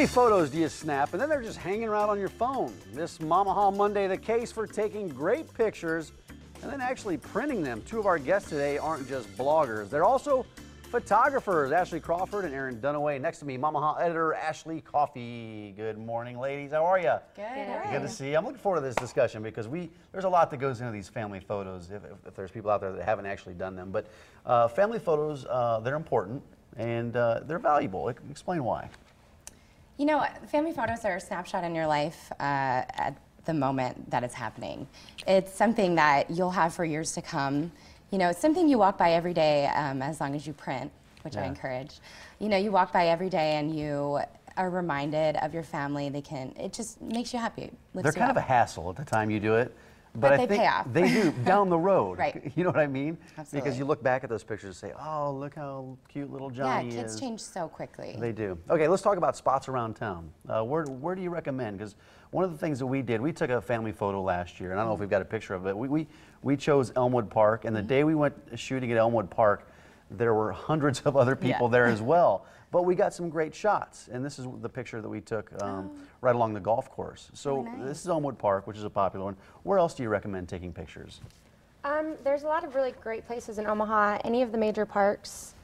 many photos do you snap and then they're just hanging around on your phone? This Momaha Monday, the case for taking great pictures and then actually printing them. Two of our guests today aren't just bloggers, they're also photographers. Ashley Crawford and Aaron Dunaway. Next to me, Momaha editor Ashley Coffey. Good morning, ladies. How are you? Good. Good to see you. I'm looking forward to this discussion because there's a lot that goes into these family photos if there's people out there that haven't actually done them. But family photos, they're important and they're valuable. Explain why. You know, family photos are a snapshot in your life at the moment that it's happening. It's something that you'll have for years to come. You know, it's something you walk by every day as long as you print, which I encourage. You know, you walk by every day and you are reminded of your family. It just makes you happy. They're kind of a hassle at the time you do it. But they pay off. They do down the road. Right. You know what I mean? Absolutely. Because you look back at those pictures and say, oh, look how cute little Johnny is. Yeah, kids change so quickly. They do. Okay, let's talk about spots around town. Where do you recommend? Because one of the things that we did, we took a family photo last year, and I don't know if we've got a picture of it. We chose Elmwood Park, and the day we went shooting at Elmwood Park, there were hundreds of other people there as well. But we got some great shots, and this is the picture that we took right along the golf course. So this is Elmwood Park, which is a popular one. Where else do you recommend taking pictures? There's a lot of really great places in Omaha. Any of the major parks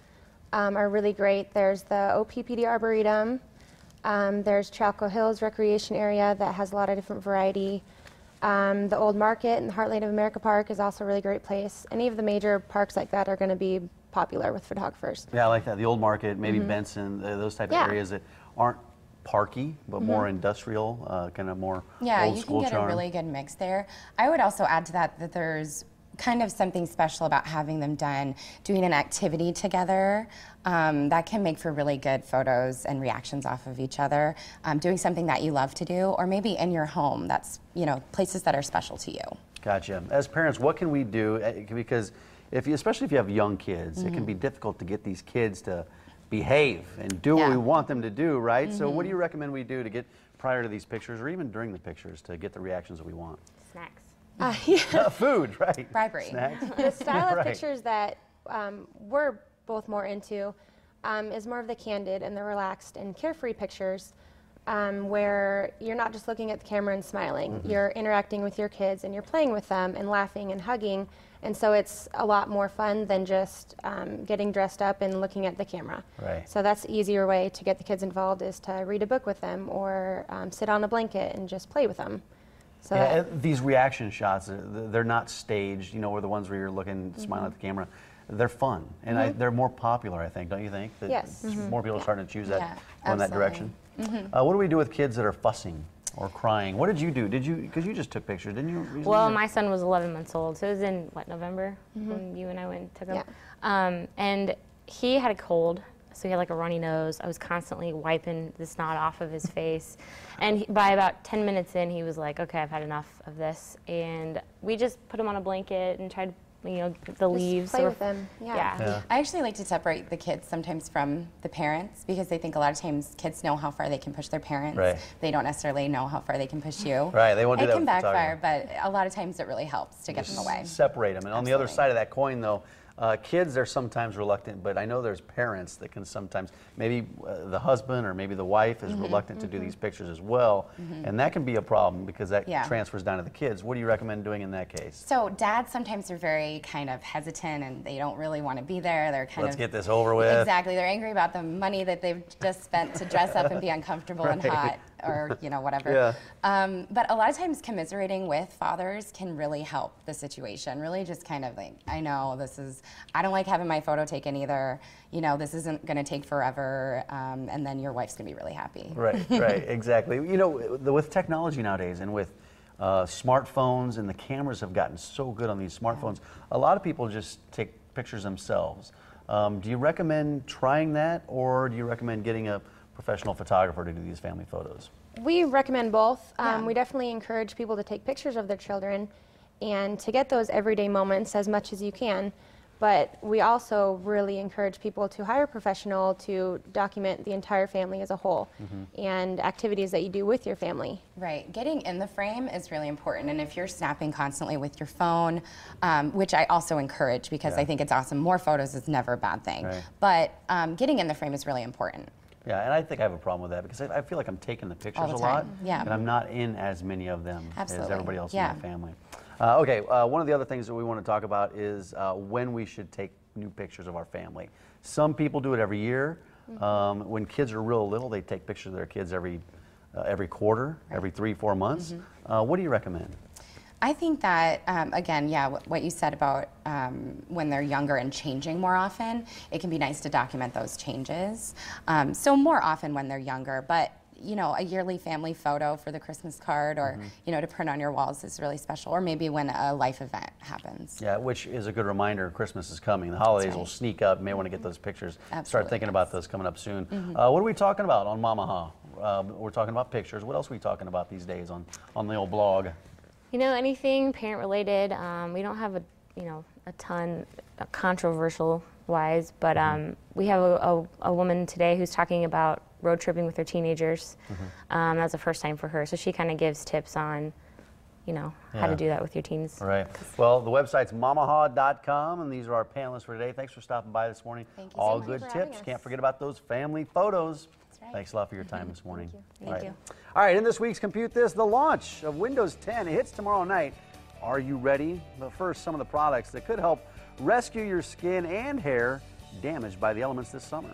are really great. There's the OPPD Arboretum. There's Chalco Hills Recreation Area that has a lot of different variety. The Old Market and the Heartland of America Park is also a really great place. Any of the major parks like that are going to be popular with photographers. Yeah, I like that. The Old Market, maybe Benson, those type of areas that aren't parky, but more industrial, kind of more old school charm. You can get a really good mix there. I would also add to that there's kind of something special about having them doing an activity together that can make for really good photos and reactions off of each other. Doing something that you love to do, or maybe in your home, that's, you know, places that are special to you. Gotcha. As parents, what can we do? Because especially if you have young kids, it can be difficult to get these kids to behave and do what we want them to do, right? So what do you recommend we do to get prior to these pictures, or even during the pictures, to get the reactions that we want? Snacks. Food, right. Bribery. Snacks. The style of pictures that we're both more into is more of the candid and the relaxed and carefree pictures where you're not just looking at the camera and smiling. You're interacting with your kids and you're playing with them and laughing and hugging. And so it's a lot more fun than just getting dressed up and looking at the camera. Right. So that's the easier way to get the kids involved, is to read a book with them or sit on a blanket and just play with them. So these reaction shots, they're not staged, you know, or the ones where you're looking, smiling at the camera. They're fun, and they're more popular, I think, don't you think? That yes. More people are starting to choose that, in that direction. Mm-hmm. What do we do with kids that are fussing or crying? What did you do? Because you just took pictures, didn't you? Recently? Well, my son was 11 months old, so it was in, what, November when you and I went and took him? Yeah. And he had a cold, so he had like a runny nose. I was constantly wiping the snot off of his face. And by about 10 minutes in, he was like, okay, I've had enough of this. And we just put him on a blanket and tried, you know, the leaves. Play with them. Yeah. I actually like to separate the kids sometimes from the parents, because they think a lot of times kids know how far they can push their parents. Right. They don't necessarily know how far they can push you. Right, they won't do that It can with backfire, but a lot of times it really helps to get them away. Separate them. And on the other side of that coin, though, kids are sometimes reluctant, but I know there's parents that can sometimes, maybe the husband or maybe the wife is reluctant to do these pictures as well, and that can be a problem because that transfers down to the kids. What do you recommend doing in that case? So dads sometimes are very kind of hesitant and they don't really want to be there. They're kind Let's get this over with. Exactly. They're angry about the money that they've just spent to dress up and be uncomfortable and hot, or, you know, whatever. But a lot of times commiserating with fathers can really help the situation. Really just kind of like, I know I don't like having my photo taken either. You know, this isn't going to take forever, and then your wife's going to be really happy. Right, right, exactly. You know, with technology nowadays and with smartphones, and the cameras have gotten so good on these smartphones, a lot of people just take pictures themselves. Do you recommend trying that, or do you recommend getting a professional photographer to do these family photos? We recommend both. We definitely encourage people to take pictures of their children and to get those everyday moments as much as you can. But we also really encourage people to hire a professional to document the entire family as a whole and activities that you do with your family. Right. Getting in the frame is really important. And if you're snapping constantly with your phone, which I also encourage because I think it's awesome, more photos is never a bad thing. Right. But getting in the frame is really important. Yeah, and I think I have a problem with that because I feel like I'm taking the pictures All the a lot, time, yeah. and I'm not in as many of them as Absolutely, everybody else yeah. in my family. One of the other things that we want to talk about is when we should take new pictures of our family. Some people do it every year. When kids are real little, they take pictures of their kids every quarter, every 3-4 months. What do you recommend? I think that, again, yeah, what you said about when they're younger and changing more often, it can be nice to document those changes. So more often when they're younger, but you know, a yearly family photo for the Christmas card or, you know, to print on your walls is really special, or maybe when a life event happens. Yeah, which is a good reminder Christmas is coming. The holidays right. will sneak up. You may want to get those pictures. Absolutely, Start thinking about those coming up soon. What are we talking about on Momaha? We're talking about pictures. What else are we talking about these days on the old blog? You know, anything parent related. We don't have a ton controversial wise, but we have a woman today who's talking about road tripping with her teenagers. That's the first time for her, so she kind of gives tips on, you know, how to do that with your teens. Right. Well, the website's momaha.com, and these are our panelists for today. Thanks for stopping by this morning. Thank you. All Thank you good for having tips. us. Can't forget about those family photos. That's right. Thanks a lot for your time this morning. Thank you. All right, in this week's Compute This, the launch of Windows 10 hits tomorrow night. Are you ready? But first, some of the products that could help rescue your skin and hair damaged by the elements this summer.